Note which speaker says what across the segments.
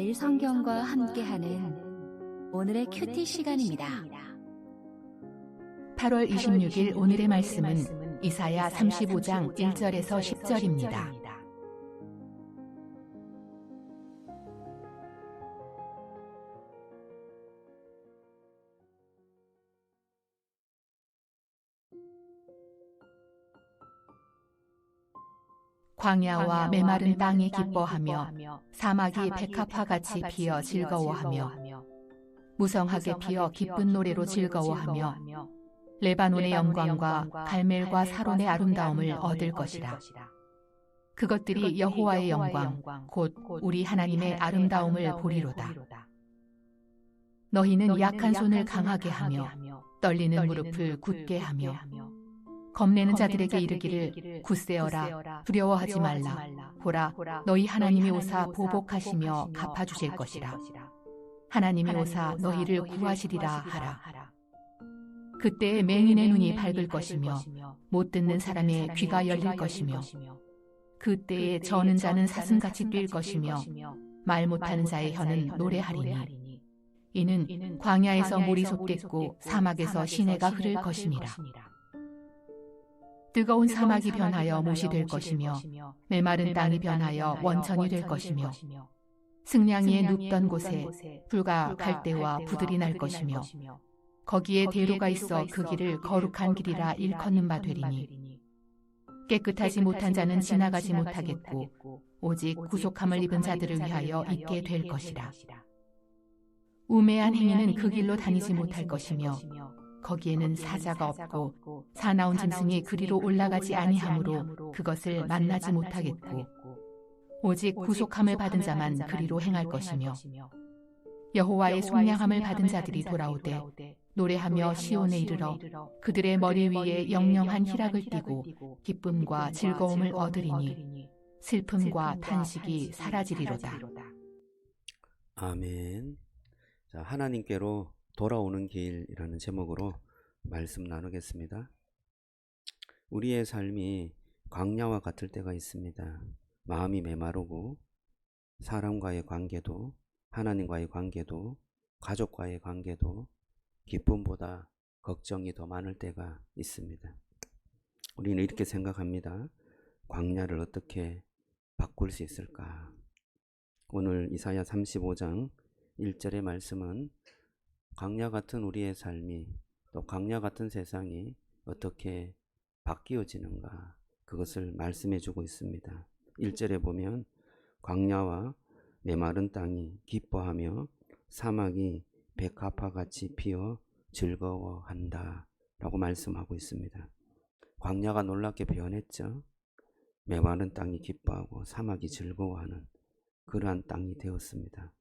Speaker 1: 매일 성경과 함께하는 오늘의 큐티 시간입니다.
Speaker 2: 8월 26일 오늘의 말씀은 이사야 35장 1절에서 10절입니다. 광야와 메마른 땅이 기뻐하며 사막이 백합화같이 피어 즐거워하며 무성하게 피어 기쁜 노래로 즐거워하며 레바논의 영광과 갈멜과 사론의 아름다움을 얻을 것이라. 그것들이 여호와의 영광 곧 우리 하나님의 아름다움을 보리로다. 너희는 약한 손을 강하게 하며 떨리는 무릎을 굳게 하며 겁내는 자들에게 이르기를 굳세어라 두려워하지 말라. 보라 너희 하나님이 오사 보복하시며 갚아주실 것이라. 하나님이 오사 너희를 구하시리라 하라. 그때에 맹인의 눈이 밝을 것이며 못 듣는 사람의 귀가 열릴 것이며 그때에 저는 자는 사슴같이 뛸 것이며 말 못하는 자의 혀는 노래하리니 이는 광야에서 물이 솟겠고 사막에서 시내가 흐를 것임이라. 뜨거운 사막이 변하여 못이 될 것이며 메마른 땅이 변하여 원천이 될 것이며 승냥이에 눕던 곳에 불과 갈대와 부들이 날 것이며 거기에 대로가 있어 그 길을 거룩한 길이라 일컫는 바 되리니 깨끗하지 못한 자는 지나가지 못하겠고 오직 구속함을 입은 자들을 위하여 있게 될 것이라. 우매한 행위는 그 길로 다니지 못할 것이며 거기에는 사자가 없고 사나운 짐승이 그리로 올라가지 아니하므로 그것을 만나지 못하겠고 오직 구속함을 받은 자만 그리로 행할 것이며 여호와의 속량함을 받은 자들이 돌아오되 노래하며 시온에 이르러 그들의 머리 위에 영영한 희락을 띠고 기쁨과 즐거움을 얻으리니 슬픔과 탄식이 사라지리로다.
Speaker 3: 아멘. 자, 하나님께로 돌아오는 길이라는 제목으로 말씀 나누겠습니다. 우리의 삶이 광야와 같을 때가 있습니다. 마음이 메마르고 사람과의 관계도 하나님과의 관계도 가족과의 관계도 기쁨보다 걱정이 더 많을 때가 있습니다. 우리는 이렇게 생각합니다. 광야를 어떻게 바꿀 수 있을까? 오늘 이사야 35장 1절의 말씀은 광야 같은 우리의 삶이 또 광야 같은 세상이 어떻게 바뀌어지는가 그것을 말씀해 주고 있습니다. 1절에 보면 광야와 메마른 땅이 기뻐하며 사막이 백합화같이 피어 즐거워한다 라고 말씀하고 있습니다. 광야가 놀랍게 변했죠. 메마른 땅이 기뻐하고 사막이 즐거워하는 그러한 땅이 되었습니다.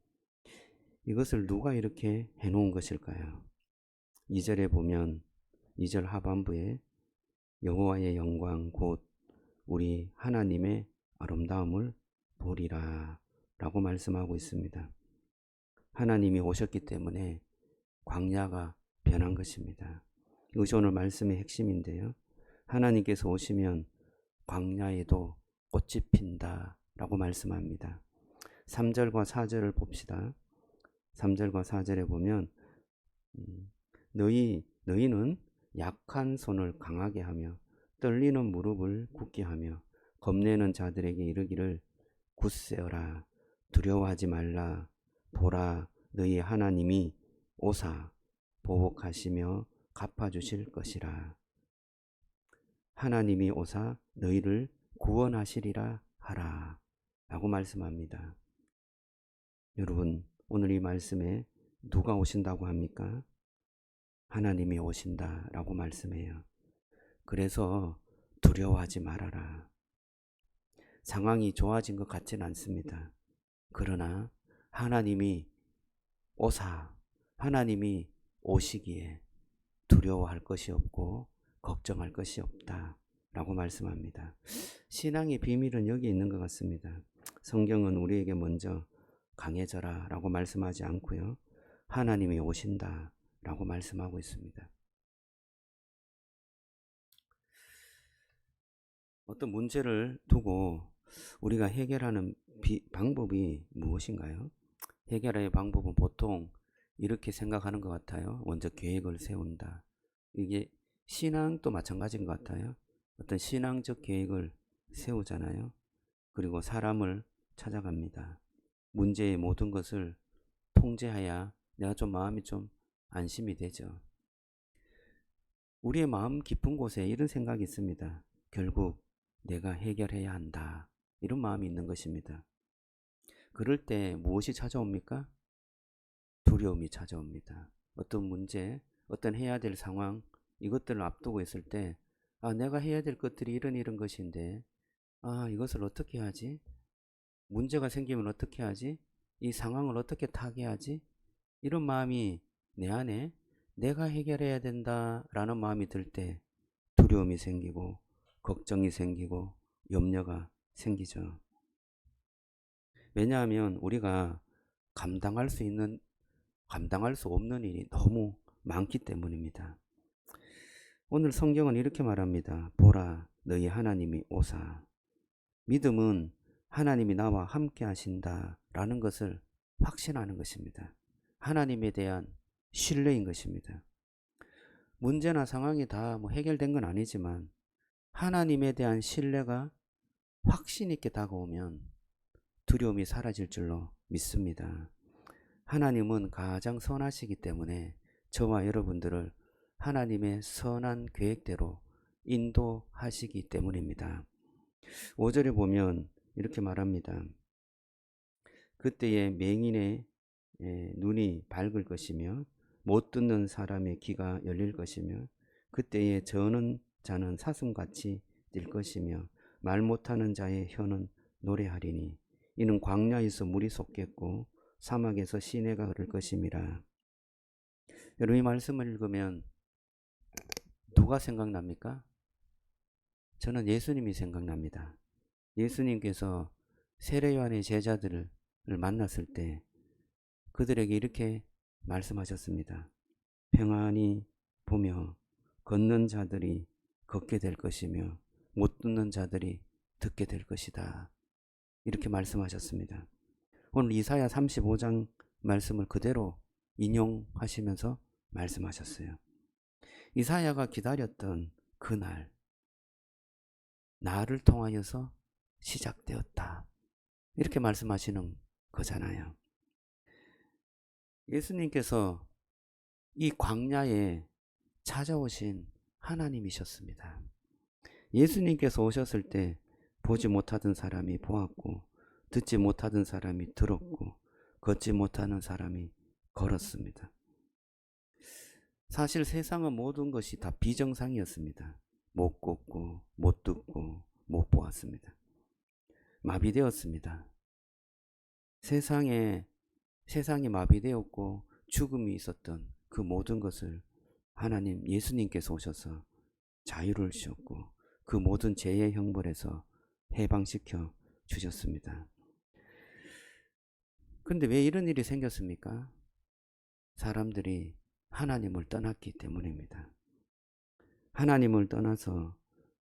Speaker 3: 이것을 누가 이렇게 해놓은 것일까요? 2절에 보면 2절 하반부에 여호와의 영광 곧 우리 하나님의 아름다움을 보리라 라고 말씀하고 있습니다. 하나님이 오셨기 때문에 광야가 변한 것입니다. 이것이 오늘 말씀의 핵심인데요. 하나님께서 오시면 광야에도 꽃이 핀다 라고 말씀합니다. 3절과 4절을 봅시다. 3절과 4절에 보면 너희는 약한 손을 강하게 하며 떨리는 무릎을 굳게 하며 겁내는 자들에게 이르기를 굳세어라 두려워하지 말라. 보라 너희 하나님이 오사 보복하시며 갚아주실 것이라. 하나님이 오사 너희를 구원하시리라 하라 라고 말씀합니다. 여러분 오늘 이 말씀에 누가 오신다고 합니까? 하나님이 오신다라고 말씀해요. 그래서 두려워하지 말아라. 상황이 좋아진 것 같지는 않습니다. 그러나 하나님이 하나님이 오시기에 두려워할 것이 없고 걱정할 것이 없다 라고 말씀합니다. 신앙의 비밀은 여기 있는 것 같습니다. 성경은 우리에게 먼저 강해져라 라고 말씀하지 않고요. 하나님이 오신다 라고 말씀하고 있습니다. 어떤 문제를 두고 우리가 해결하는 방법이 무엇인가요? 해결의 방법은 보통 이렇게 생각하는 것 같아요. 먼저 계획을 세운다. 이게 신앙도 마찬가지인 것 같아요. 어떤 신앙적 계획을 세우잖아요. 그리고 사람을 찾아갑니다. 문제의 모든 것을 통제해야 내가 좀 마음이 좀 안심이 되죠. 우리의 마음 깊은 곳에 이런 생각이 있습니다. 결국 내가 해결해야 한다. 이런 마음이 있는 것입니다. 그럴 때 무엇이 찾아옵니까? 두려움이 찾아옵니다. 어떤 문제, 어떤 해야 될 상황, 이것들을 앞두고 있을 때, 내가 해야 될 것들이 이런 것인데, 이것을 어떻게 하지? 문제가 생기면 어떻게 하지? 이 상황을 어떻게 타개하지? 이런 마음이 내 안에 내가 해결해야 된다라는 마음이 들 때 두려움이 생기고 걱정이 생기고 염려가 생기죠. 왜냐하면 우리가 감당할 수 없는 일이 너무 많기 때문입니다. 오늘 성경은 이렇게 말합니다. 보라, 너희 하나님이 오사. 믿음은 하나님이 나와 함께 하신다라는 것을 확신하는 것입니다. 하나님에 대한 신뢰인 것입니다. 문제나 상황이 다 해결된 건 아니지만 하나님에 대한 신뢰가 확신 있게 다가오면 두려움이 사라질 줄로 믿습니다. 하나님은 가장 선하시기 때문에 저와 여러분들을 하나님의 선한 계획대로 인도하시기 때문입니다. 5절에 보면 이렇게 말합니다. 그때에 맹인의 눈이 밝을 것이며 못 듣는 사람의 귀가 열릴 것이며 그때에 저는 자는 사슴같이 뛸 것이며 말 못하는 자의 혀는 노래하리니 이는 광야에서 물이 솟겠고 사막에서 시내가 흐를 것임이라. 여러분 이 말씀을 읽으면 누가 생각납니까? 저는 예수님이 생각납니다. 예수님께서 세례요한의 제자들을 만났을 때 그들에게 이렇게 말씀하셨습니다. 평안히 보며 걷는 자들이 걷게 될 것이며 못 듣는 자들이 듣게 될 것이다. 이렇게 말씀하셨습니다. 오늘 이사야 35장 말씀을 그대로 인용하시면서 말씀하셨어요. 이사야가 기다렸던 그날 나를 통하여서 시작되었다. 이렇게 말씀하시는 거잖아요. 예수님께서 이 광야에 찾아오신 하나님이셨습니다. 예수님께서 오셨을 때 보지 못하던 사람이 보았고 듣지 못하던 사람이 들었고 걷지 못하는 사람이 걸었습니다. 사실 세상은 모든 것이 다 비정상이었습니다. 못 걷고 못 듣고 못 보았습니다. 마비되었습니다. 세상이 마비되었고 죽음이 있었던 그 모든 것을 하나님 예수님께서 오셔서 자유를 주셨고 그 모든 죄의 형벌에서 해방시켜 주셨습니다. 근데 왜 이런 일이 생겼습니까? 사람들이 하나님을 떠났기 때문입니다. 하나님을 떠나서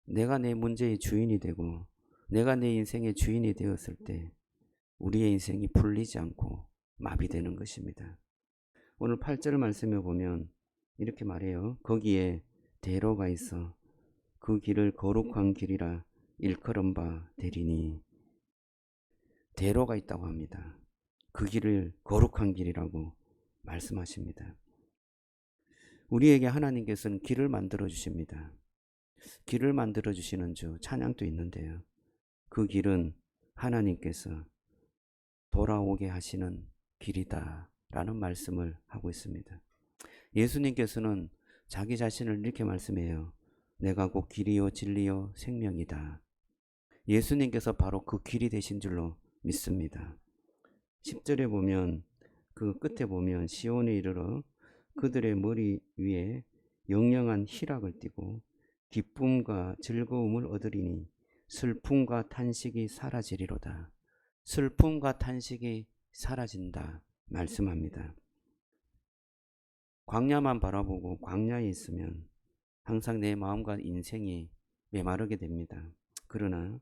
Speaker 3: 내가 내 문제의 주인이 되고 내가 내 인생의 주인이 되었을 때 우리의 인생이 풀리지 않고 마비되는 것입니다. 오늘 8절 말씀에 보면 이렇게 말해요. 거기에 대로가 있어 그 길을 거룩한 길이라 일컬은 바 되리니. 대로가 있다고 합니다. 그 길을 거룩한 길이라고 말씀하십니다. 우리에게 하나님께서는 길을 만들어 주십니다. 길을 만들어 주시는 주 찬양도 있는데요. 그 길은 하나님께서 돌아오게 하시는 길이다 라는 말씀을 하고 있습니다. 예수님께서는 자기 자신을 이렇게 말씀해요. 내가 곧 길이요 진리요 생명이다. 예수님께서 바로 그 길이 되신 줄로 믿습니다. 10절에 보면 그 끝에 보면 시온에 이르러 그들의 머리 위에 영영한 희락을 띠고 기쁨과 즐거움을 얻으리니 슬픔과 탄식이 사라지리로다. 슬픔과 탄식이 사라진다 말씀합니다. 광야만 바라보고 광야에 있으면 항상 내 마음과 인생이 메마르게 됩니다. 그러나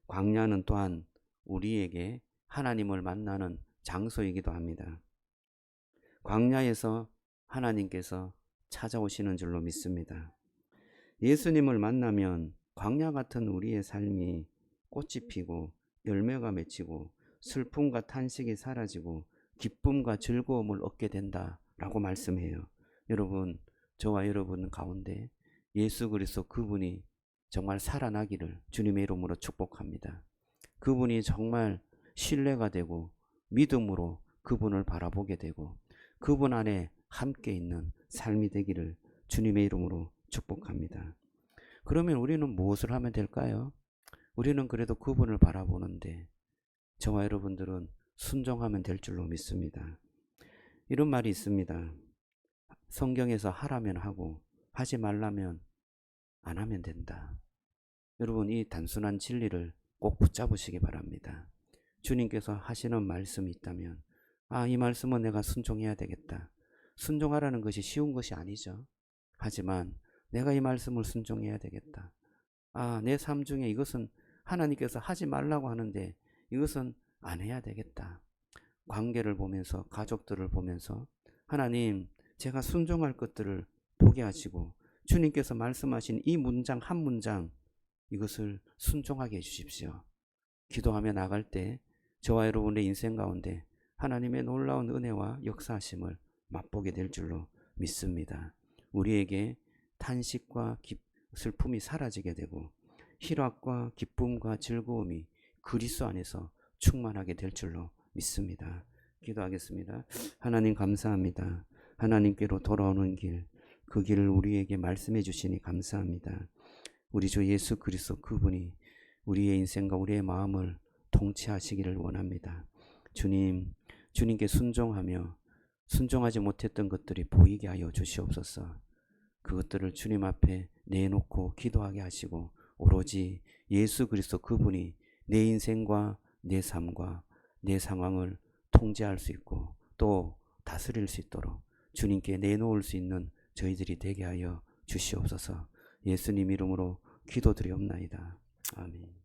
Speaker 3: 광야는 또한 우리에게 하나님을 만나는 장소이기도 합니다. 광야에서 하나님께서 찾아오시는 줄로 믿습니다. 예수님을 만나면 광야 같은 우리의 삶이 꽃이 피고 열매가 맺히고 슬픔과 탄식이 사라지고 기쁨과 즐거움을 얻게 된다라고 말씀해요. 여러분, 저와 여러분 가운데 예수 그리스도 그분이 정말 살아나기를 주님의 이름으로 축복합니다. 그분이 정말 신뢰가 되고 믿음으로 그분을 바라보게 되고 그분 안에 함께 있는 삶이 되기를 주님의 이름으로 축복합니다. 그러면 우리는 무엇을 하면 될까요? 우리는 그래도 그분을 바라보는데 저와 여러분들은 순종하면 될 줄로 믿습니다. 이런 말이 있습니다. 성경에서 하라면 하고 하지 말라면 안 하면 된다. 여러분, 이 단순한 진리를 꼭 붙잡으시기 바랍니다. 주님께서 하시는 말씀이 있다면 이 말씀은 내가 순종해야 되겠다. 순종하라는 것이 쉬운 것이 아니죠. 하지만 내가 이 말씀을 순종해야 되겠다. 내 삶 중에 이것은 하나님께서 하지 말라고 하는데 이것은 안 해야 되겠다. 관계를 보면서 가족들을 보면서 하나님, 제가 순종할 것들을 보게 하시고 주님께서 말씀하신 이 문장 한 문장 이것을 순종하게 해주십시오. 기도하며 나갈 때 저와 여러분의 인생 가운데 하나님의 놀라운 은혜와 역사하심을 맛보게 될 줄로 믿습니다. 우리에게 탄식과 슬픔이 사라지게 되고 희락과 기쁨과 즐거움이 그리스도 안에서 충만하게 될 줄로 믿습니다. 기도하겠습니다. 하나님 감사합니다. 하나님께로 돌아오는 길, 그 길을 우리에게 말씀해 주시니 감사합니다. 우리 주 예수 그리스도 그분이 우리의 인생과 우리의 마음을 통치하시기를 원합니다. 주님께 순종하며 순종하지 못했던 것들이 보이게 하여 주시옵소서. 그것들을 주님 앞에 내놓고 기도하게 하시고 오로지 예수 그리스도 그분이 내 인생과 내 삶과 내 상황을 통제할 수 있고 또 다스릴 수 있도록 주님께 내놓을 수 있는 저희들이 되게 하여 주시옵소서. 예수님 이름으로 기도드리옵나이다. 아멘.